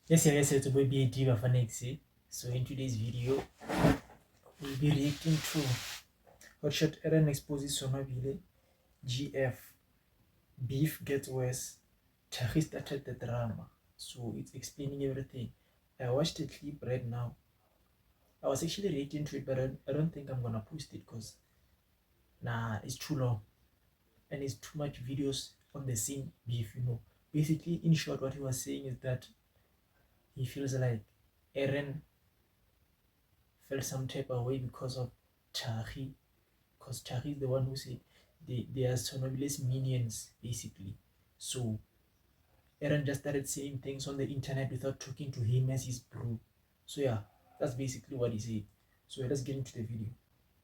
Yes, it's a baby diva for next. So in today's video, we'll be reacting to HotShotAaron exposes Sonwabile GF. Beef gets worse. Tari started the drama. So it's explaining everything. I watched the clip right now. I was actually reacting to it, but I don't think I'm gonna post it because it's too long and it's too much videos on the same beef. Basically, in short, what he was saying is that he feels like Aaron felt some type of way because of Tari, because Tari is the one who said they are Sonobile's minions, basically. So Aaron just started saying things on the internet without talking to him as his bro. So yeah, that's basically what he said. So let's get into the video.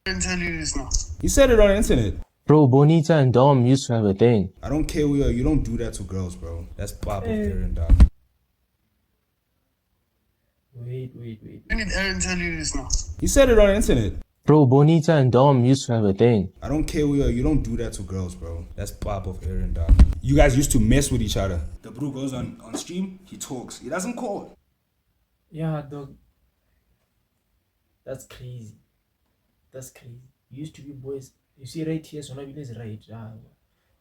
I didn't tell you this now. You said it on the internet. Bro, Bonita and Dom used to have a thing. I don't care who you are. You don't do that to girls, bro. That's Bob of Aaron, dog. Wait. When did Aaron tell you this now? You said it on the internet. Bro, Bonita and Dom used to have a thing. I don't care who you are. You don't do that to girls, bro. That's Bob of Aaron, dog. You guys used to mess with each other. The bro goes on stream. He talks. He doesn't call. Yeah, dog. That's crazy. That's crazy. You used to be boys. You see right here, Sonwabile is right.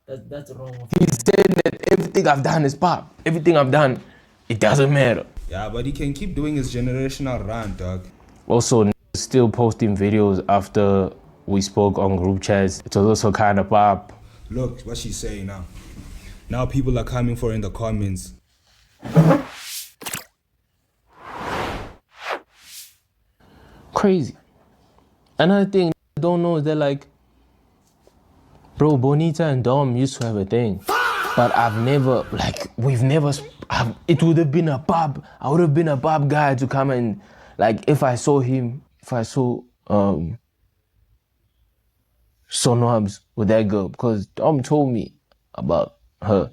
That's wrong. He's saying that everything I've done is pop. Everything I've done, it doesn't matter. Yeah, but he can keep doing his generational rant, dog. Also, still posting videos after we spoke on group chats. It was also kind of pop. Look what she's saying now. Now people are coming for her in the comments. Crazy. Another thing I don't know is that, like, bro, Bonita and Dom used to have a thing. But I've never, it would have been a pub. I would have been a pub guy to come and, like, if I saw Sonwabs with that girl, because Dom told me about her.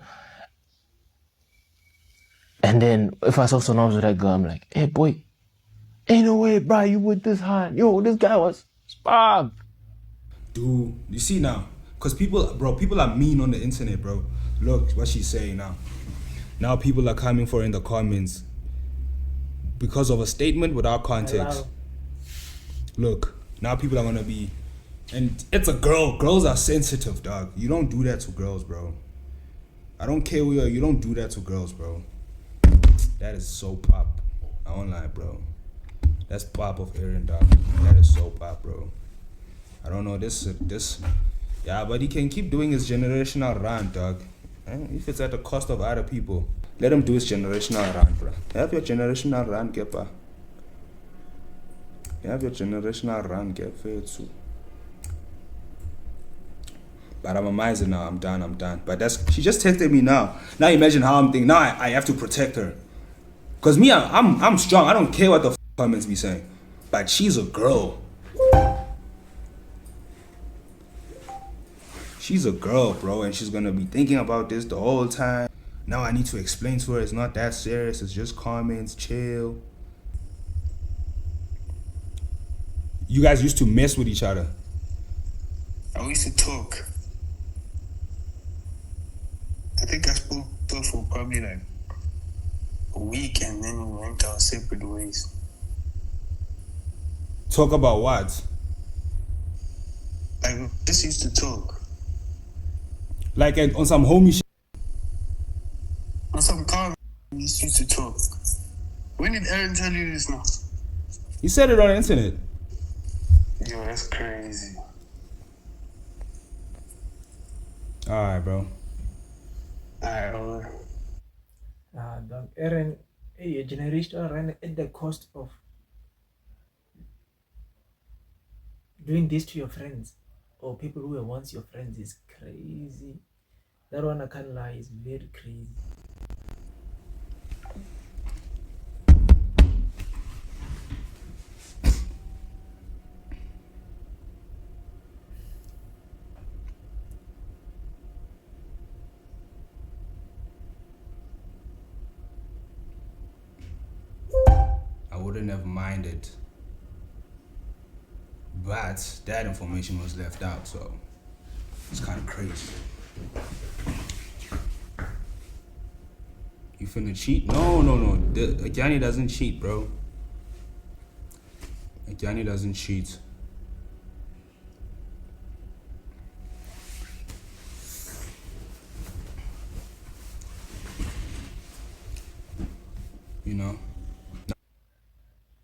And then if I saw Sonwabs with that girl, I'm like, hey, boy, ain't no way, bro, you with this hot. Yo, this guy was Bob. Dude, you see now? Because people are mean on the internet, bro. Look what she's saying now. Now people are coming for her in the comments because of a statement without context. Hello. Look, now people are gonna be, and it's a girl. Girls are sensitive, dog. You don't do that to girls, bro. I don't care who you are. You don't do that to girls, bro. That is so pop. I won't lie, bro. That's pop of Aaron, dog. That is so pop, bro. I don't know this. Yeah, but he can keep doing his generational rant, dog. If it's at the cost of other people, let him do his generational rant, bro. Have your generational rant, Gepa. Have your generational rant, get fair too. But I'm a miser now. I'm done. But she just texted me now. Now imagine how I'm thinking. Now I have to protect her. Cause me, I'm strong. I don't care what the comments be saying. But she's a girl. She's a girl, bro, and she's gonna be thinking about this the whole time. Now I need to explain to her it's not that serious. It's just comments. Chill. You guys used to mess with each other. We used to talk. I think I spoke to her for probably like a week and then we went our separate ways. Talk about what? Like, we just used to talk. Like on some homie shit. On some car, we just used to talk. When did Aaron tell you this now? You said it on the internet. Yo, that's crazy. Alright, bro. Alright, Dog, Aaron, a generational run at the cost of doing this to your friends or people who were once your friends is crazy. That one I can't lie, is very crazy. I wouldn't have minded. But that information was left out, so it's kind of crazy. You finna cheat? No. Agyani doesn't cheat, bro. Agyani doesn't cheat. You know?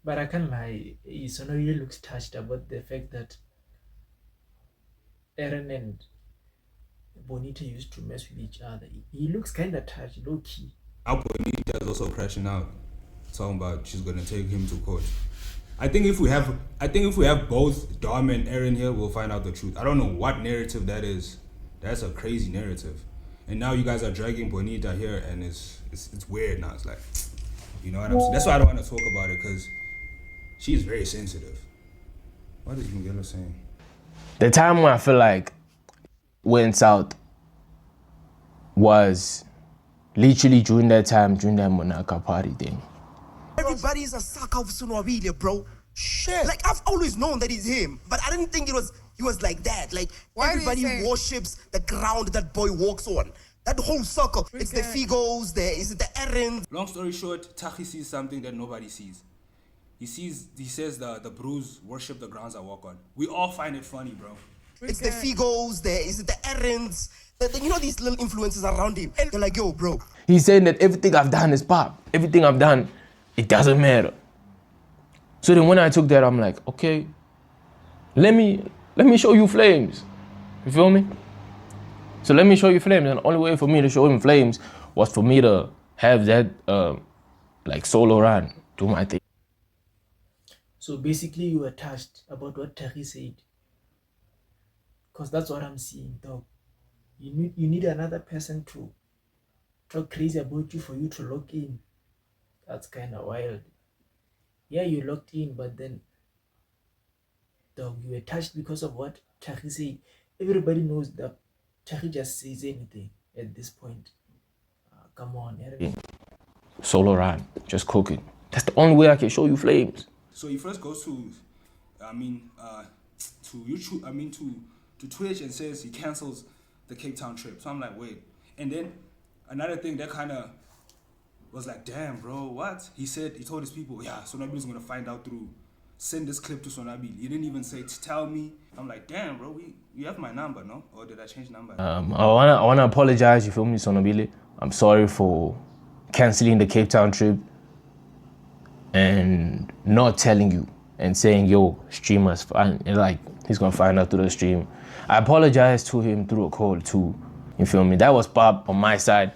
But I can't lie, Sonwabile looks touched about the fact that Aaron and Bonita used to mess with each other. He looks kind of touched, low key. Our Bonita is also crashing out, talking about she's gonna take him to court. I think if we have both Dom and Aaron here, we'll find out the truth. I don't know what narrative that is. That's a crazy narrative. And now you guys are dragging Bonita here, and it's weird now. It's like, you know what I'm saying? That's why I don't want to talk about it, because she is very sensitive. What is Miguel saying? The time when I feel like went south was literally during that Monaka party thing. Everybody's a sucker of Sonwabile, bro. Shit. Like, I've always known that he's him, but I didn't think he was like that. Like, everybody worships the ground that boy walks on. That whole circle. It's the Figos, is the errands. Long story short, Tahi sees something that nobody sees. He says the Brews worship the grounds I walk on. We all find it funny, bro. It's the Figos, is the errands. You know these little influences around him. And they're like, yo, bro. He's saying that everything I've done is pop. Everything I've done, it doesn't matter. So then when I took that, I'm like, okay, let me show you flames. You feel me? So let me show you flames. And the only way for me to show him flames was for me to have that like solo run, do my thing. So basically you were touched about what Terry said. Because that's what I'm seeing, dog. You need another person to talk crazy about you for you to lock in. That's kind of wild. Yeah, you locked in, but then, dog, you were touched because of what Terry said. Everybody knows that Terry just says anything at this point. Come on, Aaron. Solo run, just cooking. That's the only way I can show you flames. So he first goes to YouTube, to Twitch, and says he cancels the Cape Town trip. So I'm like, wait. And then another thing that kind of was like, damn, bro, what? He told his people, yeah, Sonwabile's gonna find out through, send this clip to Sonwabile. He didn't even say, tell me. I'm like, damn, bro, you have my number, no? Or did I change number? I wanna apologize, you feel me, Sonwabile? I'm sorry for canceling the Cape Town trip and not telling you and saying, yo, streamer's fine. And like, he's gonna find out through the stream. I apologize to him through a call too, you feel me? That was pop on my side,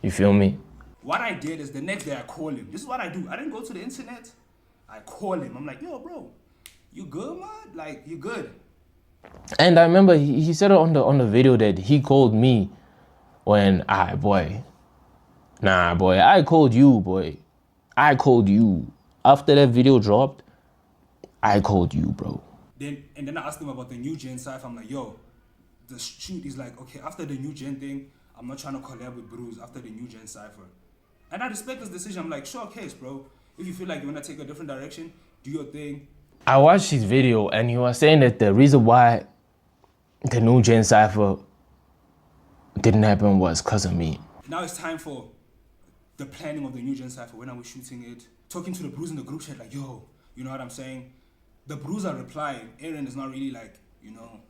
you feel me? What I did is the next day I call him. This is what I do. I didn't go to the internet. I call him. I'm like, yo, bro, you good, man? Like, you good? And I remember he said it on the video that he called me when, I called you, boy. I called you. After that video dropped, I called you, bro. And then I asked him about the new gen cypher. I'm like, yo, the shoot is like, okay, after the new gen thing, I'm not trying to collab with Brews after the new gen cypher. And I respect his decision. I'm like, sure case, bro. If you feel like you want to take a different direction, do your thing. I watched his video and he was saying that the reason why the new gen cypher didn't happen was because of me. Now it's time for the planning of the new gen cypher. When are we shooting it? Talking to the Brews in the group chat, like, yo, you know what I'm saying? The Brews are replying. Aaron is not really like, you know,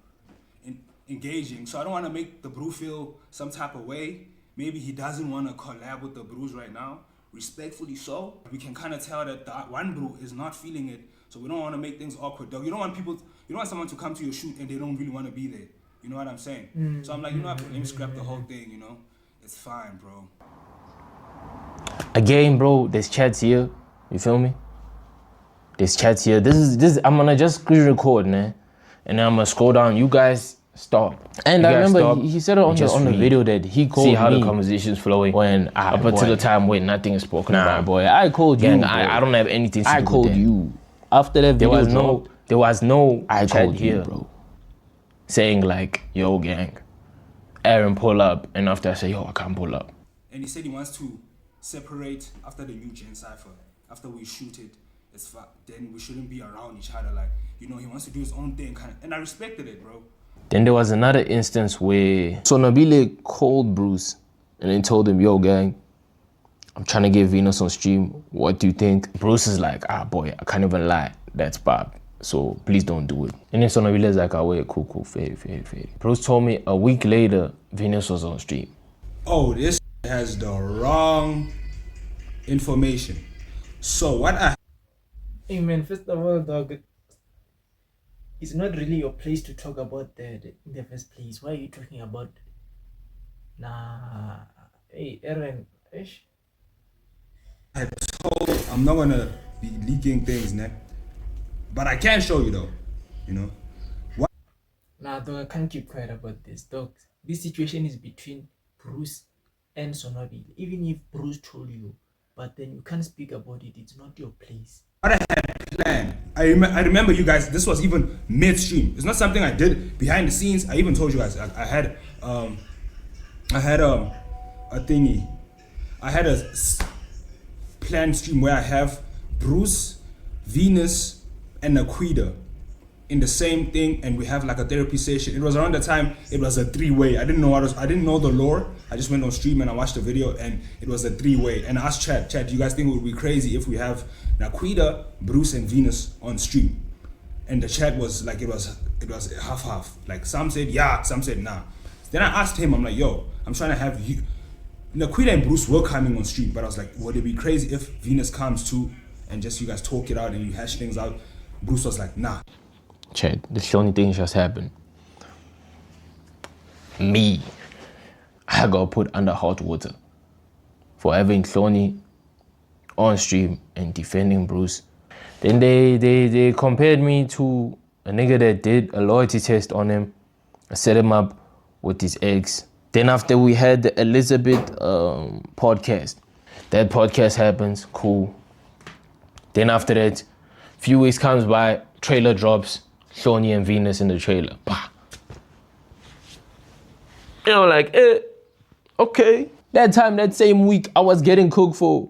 engaging. So I don't want to make the Brew feel some type of way. Maybe he doesn't want to collab with the Brews right now. Respectfully so. We can kind of tell that that one Brew is not feeling it. So we don't want to make things awkward, dog. You don't want someone to come to your shoot and they don't really want to be there. You know what I'm saying? So I'm like, you know what, let me scrap the whole thing, you know? It's fine, bro. Again, bro, there's chats here. You feel me? There's chats here. This is I'm gonna just screen record, man. And then I'm gonna scroll down. You guys stop. And I remember he said it on the video that he called me. See how the conversation's flowing when up until the time when nothing is spoken about. Boy, I called you. I don't have anything to do with that. I called you. After that video there was no I called you, bro. Saying like, yo, gang, Aaron pull up. And after I say, yo, I can't pull up. And he said he wants to separate after the new gen cypher. After we shoot it, then we shouldn't be around each other. Like, you know, he wants to do his own thing, kind of. And I respected it, bro. Then there was another instance where Sonwabile called Bruce and then told him, yo, gang, I'm trying to get Venus on stream. What do you think? Bruce is like, boy, I can't even lie. That's bad. So please don't do it. And then Sonwabile is like, wait, cool, fair. Bruce told me a week later, Venus was on stream. Oh, this has the wrong information. So what I... Hey man, first of all, dog, it's not really your place to talk about that in the first place. Why are you talking about? Nah, hey Aaron, ish. I told I'm not gonna be leaking things, ne? But I can show you though, you know. What? Nah, dog, I can't keep quiet about this, dog. This situation is between Bruce and Sonwabile. Even if Bruce told you, but then you can't speak about it. It's not your place. What I had planned. I remember you guys. This was even midstream. It's not something I did behind the scenes. I even told you guys. I had a thingy. I had a planned stream where I have Bruce, Venus, and Aquita in the same thing, and we have like a therapy session. It was around the time it was a 3-way. I didn't know the lore. I just went on stream and I watched the video, and it was a 3-way. And I asked Chat, do you guys think it would be crazy if we have Aquita, Bruce, and Venus on stream? And the chat was like, it was half. Like some said yeah, some said nah. Then I asked him, I'm like, yo, I'm trying to have you. Aquita and Bruce were coming on stream, but I was like, would it be crazy if Venus comes too and just you guys talk it out and you hash things out? Bruce was like, nah. Chat, the only thing just happened. Me, I got put under hot water for having Cloney on stream and defending Bruce. Then they compared me to a nigga that did a loyalty test on him. I set him up with his ex. Then after we had the Elizabeth podcast, that podcast happens, cool. Then after that, few weeks comes by, trailer drops, Shoni and Venus in the trailer. Bah. You know, like, okay. That time, that same week, I was getting cooked for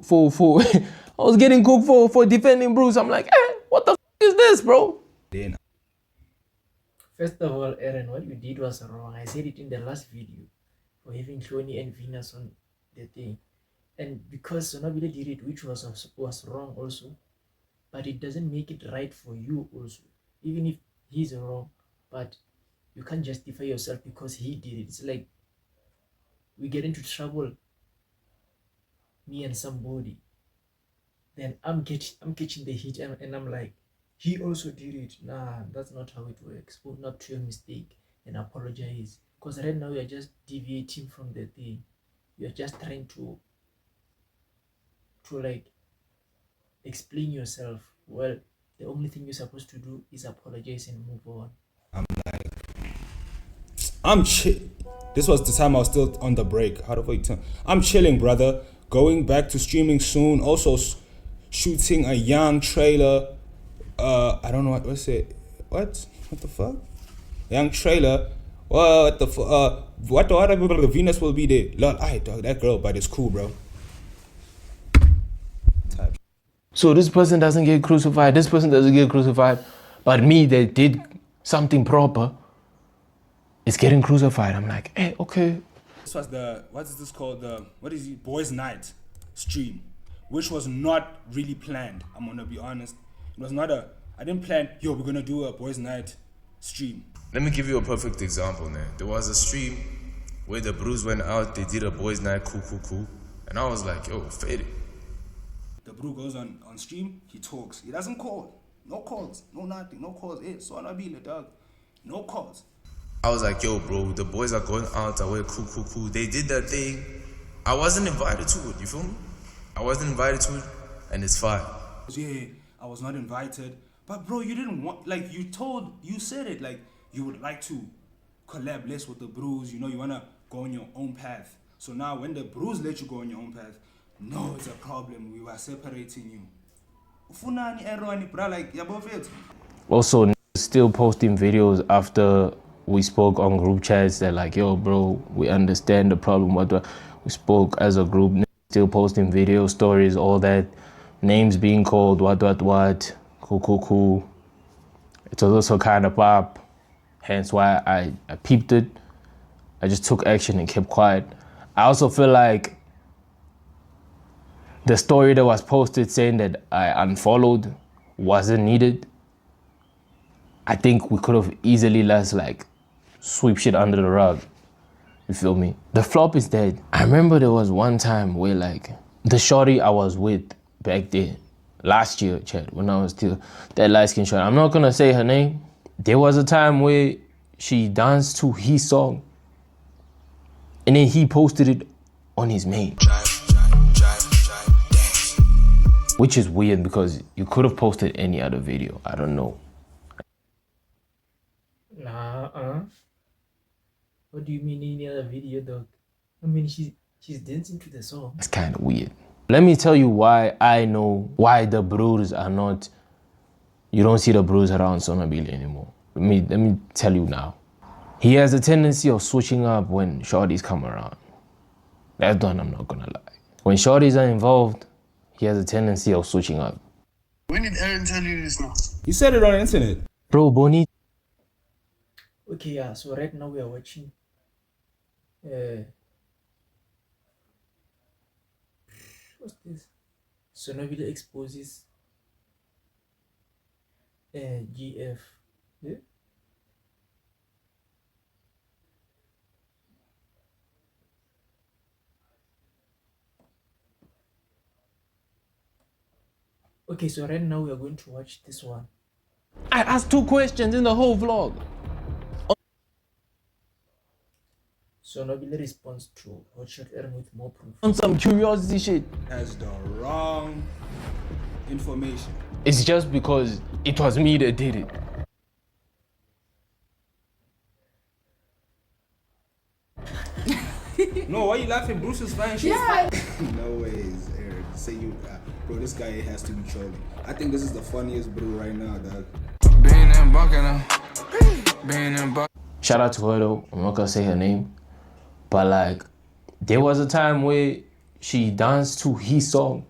I was getting cooked for defending Bruce. I'm like, what the f is this, bro? Then First of all, Aaron, what you did was wrong. I said it in the last video for having Cloney and Venus on the thing. And because Sonwabile did it, which was wrong also, but it doesn't make it right for you also. Even if he's wrong, but you can't justify yourself because he did it. It's like we get into trouble, me and somebody, then I'm catching the heat, and I'm like, he also did it. Nah, that's not how it works. Own up to your mistake and apologize. Because right now you're just deviating from the thing. You're just trying to like explain yourself. Well, the only thing you're supposed to do is apologize and move on. This was the time I was still on the break. How the fuck you turn? I'm chilling, brother. Going back to streaming soon. Also shooting a young trailer. I don't know what's it. What the fuck? Young trailer. What the fuck? What the Venus will be there. Lord, dog, that girl, but it's cool, bro. So this person doesn't get crucified, this person doesn't get crucified, but me that did something proper is getting crucified. I'm like, okay. This was what is this called? Boys' Night stream, which was not really planned. I'm gonna be honest. It was not I didn't plan, we're gonna do a Boys' Night stream. Let me give you a perfect example, man. There was a stream where the Bruce went out, they did a Boys' Night, cool. And I was like, yo, faded. The bro goes on stream, he talks. He doesn't call. No calls, no nothing, no calls. Hey, Sonwabile, dog. No calls. I was like, yo, bro, the boys are going out, I went cool. They did that thing. I wasn't invited to it, you feel me? I wasn't invited to it, and it's fine. Yeah, I was not invited. But bro, you didn't want, like you said it, like you would like to collab less with the Bruce, you know, you wanna go on your own path. So now when the Bruce let you go on your own path, no, it's a problem. We were separating you. Ufunani error bra, like yabofet. Also, still posting videos after we spoke on group chats. They're like, yo, bro, we understand the problem. We spoke as a group. Still posting video stories, all that. Names being called, what. Cool. It was also kind of up. Hence why I peeped it. I just took action and kept quiet. I also feel like the story that was posted saying that I unfollowed wasn't needed. I think we could have easily less like sweep shit under the rug. You feel me? The flop is dead. I remember there was one time where like the shorty I was with back then, last year, Chad, when I was still that light-skinned shorty. I'm not gonna say her name. There was a time where she danced to his song and then he posted it on his main. Which is weird because you could have posted any other video. I don't know. Nah, what do you mean any other video, dog? I mean, she's dancing to the song. It's kind of weird. Let me tell you why I know why the bros are not, you don't see the bros around Sonwabile anymore. Let me tell you now. He has a tendency of switching up when shorties come around. That's done, I'm not gonna lie. When shorties are involved, he has a tendency of switching up. When did Aaron tell you this now? You said it on the internet. Bro, Bonnie. Okay, yeah, so right now we are watching what's this? Sonwabile exposes GF. Yeah? Okay, so right now we are going to watch this one. I asked 2 questions in the whole vlog. Sonwabile responds to HotShotAaron with more proof. On some curiosity shit. Has the wrong information. It's just because it was me that did it. No, why you laughing? Bruce is fine. She's Yeah. fine. No ways, Eric. Say you, bro. This guy has to be trolling. I think this is the funniest bro right now, dog. Shout out to her though. I'm not gonna say her name. But like, there was a time where she danced to his song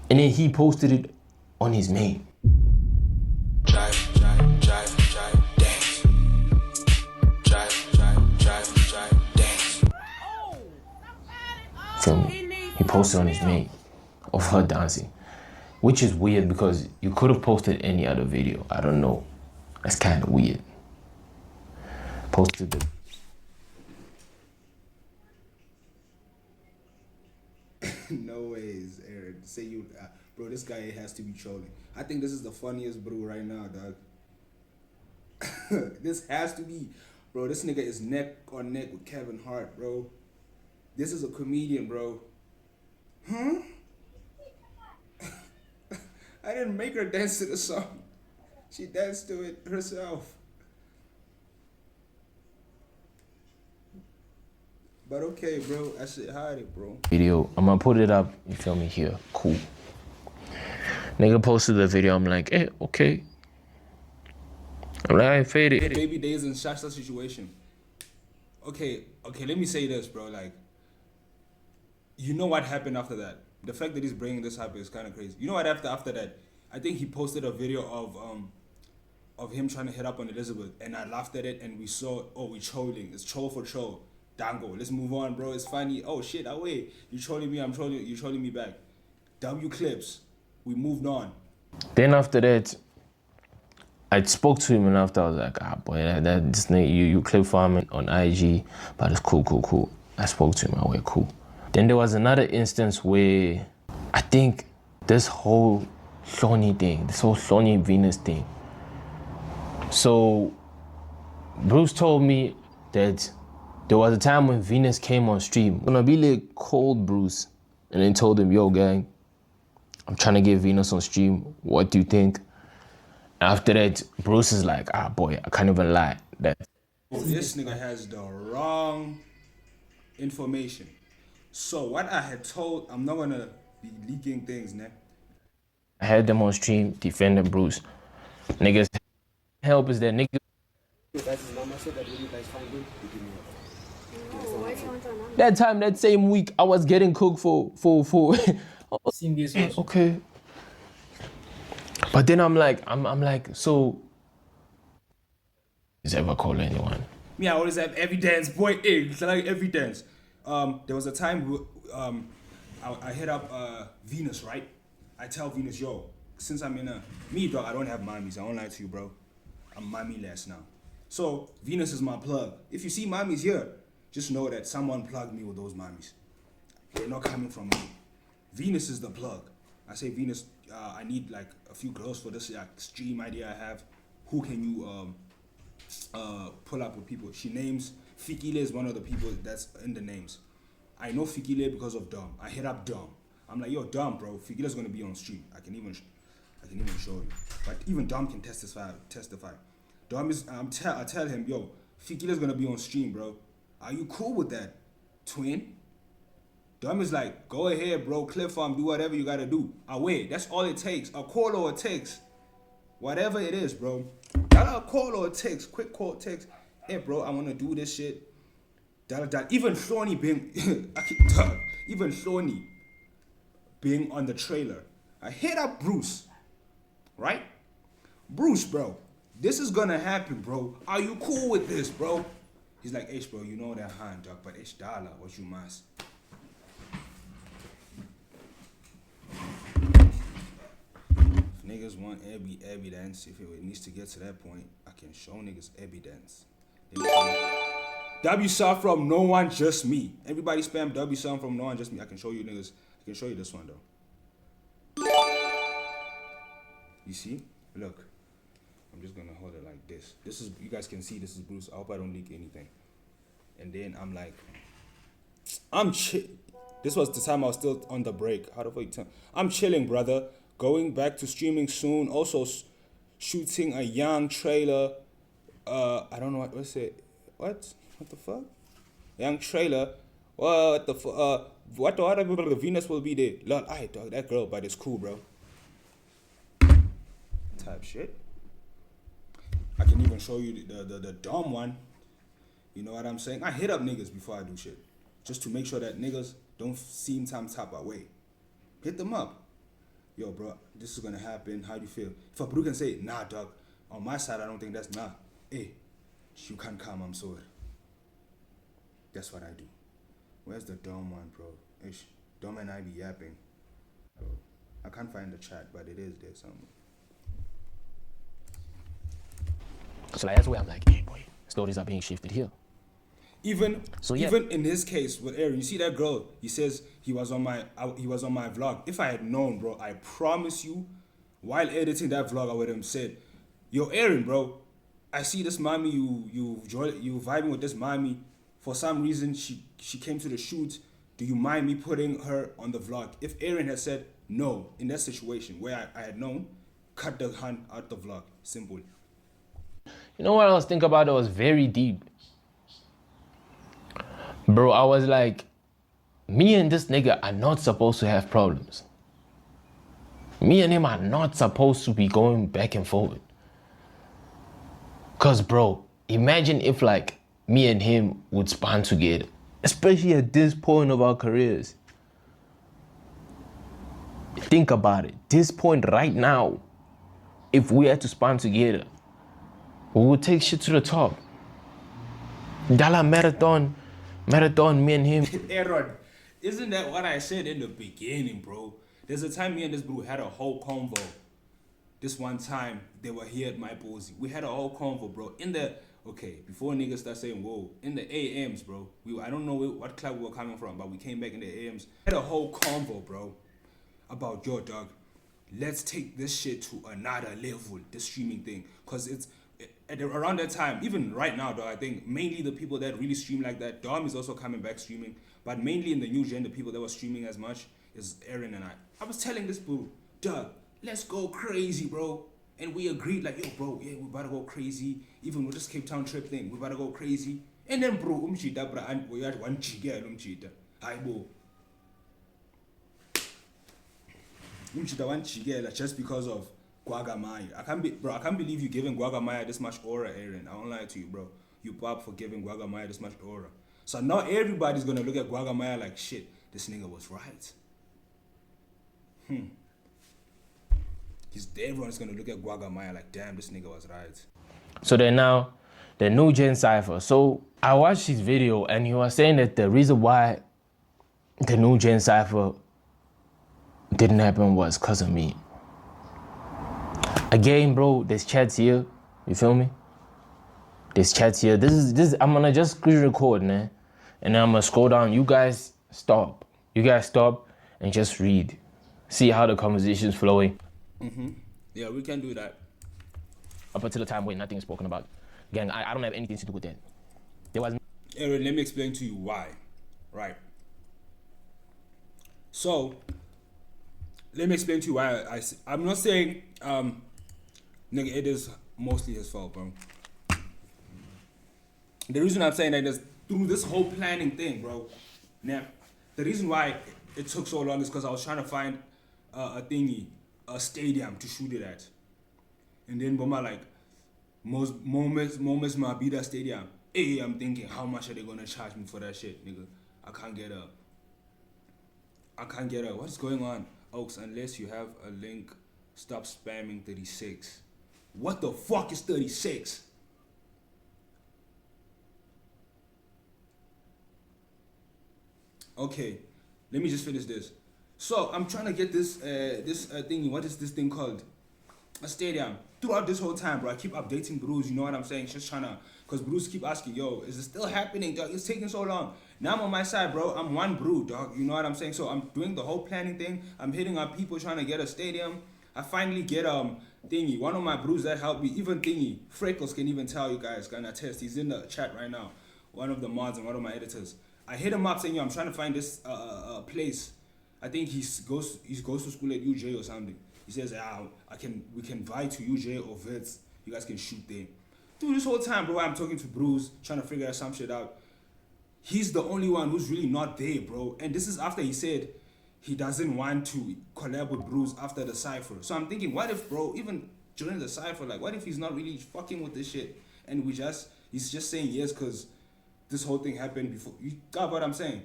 and then he posted it on his main. Feel me? He posted on his main of her dancing, which is weird because you could have posted any other video. I don't know. That's kind of weird. Posted the No ways, Eric. Say you, bro. This guy has to be trolling. I think this is the funniest bro right now, dog. This has to be, bro. This nigga is neck on neck with Kevin Hart, bro. This is a comedian, bro. Huh? I didn't make her dance to the song. She danced to it herself. But okay, bro. I should hide it, bro. video. I'm gonna put it up, you feel me, here. Cool. Nigga posted the video, I'm like, eh, okay. I'm like, I faded. Baby days in Shasta situation. Okay, let me say this, bro. Like, you know what happened after that? The fact that he's bringing this up is kind of crazy. You know what happened after that? I think he posted a video of him trying to hit up on Elizabeth, and I laughed at it, and we saw, oh, we trolling. It's troll for troll. Dango, let's move on, bro. It's funny. Oh shit, wait. You trolling me, I'm trolling you, trolling me back. W clips. We moved on. Then after that, I spoke to him, and after I was like, ah, boy, that this nigga, you clip farming on IG, but it's cool. I spoke to him, I went cool. Then there was another instance where I think this whole Shoni thing, this whole Shoni Venus thing. So Bruce told me that there was a time when Venus came on stream. Sonwabile called Bruce and then told him, yo, gang, I'm trying to get Venus on stream. What do you think? After that, Bruce is like, ah, boy, I can't even lie. This nigga has the wrong information. So what I had told, I'm not gonna be leaking things, ne? I had them on stream defending Bruce. Niggas help is that nigga. That time, that same week, I was getting cooked for Seen this also. okay. But then I'm like, so is ever call anyone? Me, I always have evidence, boy. It's like evidence. There was a time I hit up Venus, right? I tell Venus, yo, since I'm in me, dog, I don't have mommies. I don't lie to you, bro. I'm mommy-less now. So Venus is my plug. If you see mommies here, just know that someone plugged me with those mommies. They're not coming from me. Venus is the plug. I say, Venus, I need like a few girls for this stream idea I have. Who can you pull up with people? She names Fikile is one of the people that's in the names. I know Fikile because of Dom. I hit up Dom. I'm like, yo, Dom, bro, Fikile's gonna be on stream. I can even show you. But even Dom can testify. Dom is, I tell him, yo, Fikile's gonna be on stream, bro. Are you cool with that, twin? Dom is like, go ahead, bro, clip farm, do whatever you gotta do. I wait, that's all it takes. A call or a text. Whatever it is, bro. A call or a text, quick call, text. Hey, bro, I wanna do this shit. Even Thorny being, even Thorny being on the trailer. I hit up Bruce, right? Bruce, bro, this is gonna happen, bro. Are you cool with this, bro? He's like, H, bro, you know that hand, dog, but H dollar, what you must. If niggas want evidence, if it needs to get to that point, I can show niggas evidence. W saw from no one, just me. Everybody spam W saw from no one, just me. I can show you niggas. I can show you this one though. You see? Look. I'm just gonna hold it like this. This is, you guys can see this is Bruce. I hope I don't leak anything. And then I'm like, this was the time I was still on the break. How the fuck you tell? I'm chilling, brother. Going back to streaming soon. Also shooting a young trailer. I don't know what's it. What the fuck? Young trailer. What the fuck? What the other people? Venus will be there. Lol, I dog that girl, but it's cool, bro. Type shit. I can even show you the dumb one. You know what I'm saying? I hit up niggas before I do shit, just to make sure that niggas don't seem some type of way. Hit them up. Yo, bro, this is gonna happen. How do you feel? If a bro can say, nah, dog. On my side, I don't think that's nah. Hey, you can't come. I'm sorry. That's what I do. Where's the dumb one, bro? Ish, dumb and I be yapping. Bro, I can't find the chat, but it is there somewhere. So like, that's where I'm like, hey boy, stories are being shifted here. Even yeah. Even in his case with Aaron, you see that girl, he says he was on my vlog. If I had known, bro, I promise you, while editing that vlog, I would have said, yo, Aaron, bro, I see this mommy, you vibing with this mommy. For some reason, she came to the shoot. Do you mind me putting her on the vlog? If Aaron had said no in that situation where I had known, cut the hand out the vlog. Simple. You know what I was thinking about? It was very deep. Bro, I was like, me and this nigga are not supposed to have problems. Me and him are not supposed to be going back and forward. Cause bro, imagine if like me and him would span together, especially at this point of our careers. Think about it, this point right now, if we had to span together, we would take shit to the top. Dala marathon, me and him. Aaron, isn't that what I said in the beginning, bro? There's a time me and this bro had a whole convo. This one time, they were here at my Bozy. We had a whole convo, bro. Before niggas start saying, whoa, in the AMs, bro. I don't know what club we were coming from, but we came back in the AMs. Had a whole convo, bro, about, yo, dog, let's take this shit to another level, this streaming thing. Because it's, around that time, even right now, dog, I think mainly the people that really stream like that, Dom is also coming back streaming, but mainly in the new gen, the people that were streaming as much is Aaron and I. I was telling this bro, dog, let's go crazy, bro. And we agreed, like, yo, bro, yeah, we about to go crazy. Even with this Cape Town trip thing, we about to go crazy. And then, bro, umchita, bro, and we had one chigel, umchita. Aye, bro. Umchita one chigel, just because of Guagamaya. I can't believe you giving Guagamaya this much aura, Aaron. I won't lie to you, bro. You pop for giving Guagamaya this much aura. So now everybody's gonna look at Guagamaya like, shit, this nigga was right. Everyone's gonna look at Guagamaya like, damn, this nigga was right. So then now, the new gen cypher. So I watched his video and he was saying that the reason why the new gen cypher didn't happen was because of me. Again, bro, there's chats here. You feel me? There's chats here. This. I'm gonna just screen record, man, and then I'm gonna scroll down. You guys stop. You guys stop and just read. See how the conversation's flowing. Yeah, we can do that. Up until the time when nothing is spoken about. Gang, I don't have anything to do with that. There was. Aaron, let me explain to you why. Right. So, let me explain to you why I'm not saying, nigga, it is mostly his fault, bro. The reason I'm saying that is through this whole planning thing, bro. Now, the reason why it took so long is because I was trying to find a stadium to shoot it at. And then, Boma, like, most moments Mabida Stadium. Hey, I'm thinking, how much are they gonna charge me for that shit, nigga? I can't get a. What's going on, Oaks? Unless you have a link, stop spamming 36. What the fuck is 36? Okay, let me just finish this. So I'm trying to get this thingy. What is this thing called? A stadium. Throughout this whole time, bro, I keep updating Bruce. You know what I'm saying? Just trying to, cause Bruce keep asking, yo, is it still happening, dog? It's taking so long. Now I'm on my side, bro. I'm one brew, dog. You know what I'm saying? So I'm doing the whole planning thing. I'm hitting up people trying to get a stadium. I finally get thingy. One of my brews that helped me, even thingy. Freckles can even tell you guys, gonna test. He's in the chat right now. One of the mods and one of my editors. I hit him up saying, yo, I'm trying to find this place. I think he goes to school at UJ or something. He says, we can vie to UJ or Vets. You guys can shoot there. Dude, this whole time, bro, I'm talking to Bruce, trying to figure some shit out. He's the only one who's really not there, bro. And this is after he said he doesn't want to collab with Bruce after the cypher. So I'm thinking, what if, bro, even during the cypher, like, what if he's not really fucking with this shit? And he's just saying yes because this whole thing happened before. You got what I'm saying?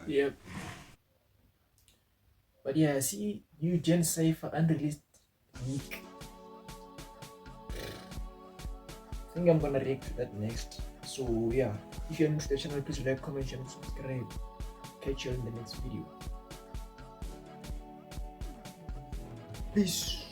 Yeah. But yeah, see, you Gen Cypher unreleased leak. I think I'm gonna react to that next. So yeah, if you're new to the channel, please like, comment, and subscribe. Catch you in the next video. Peace.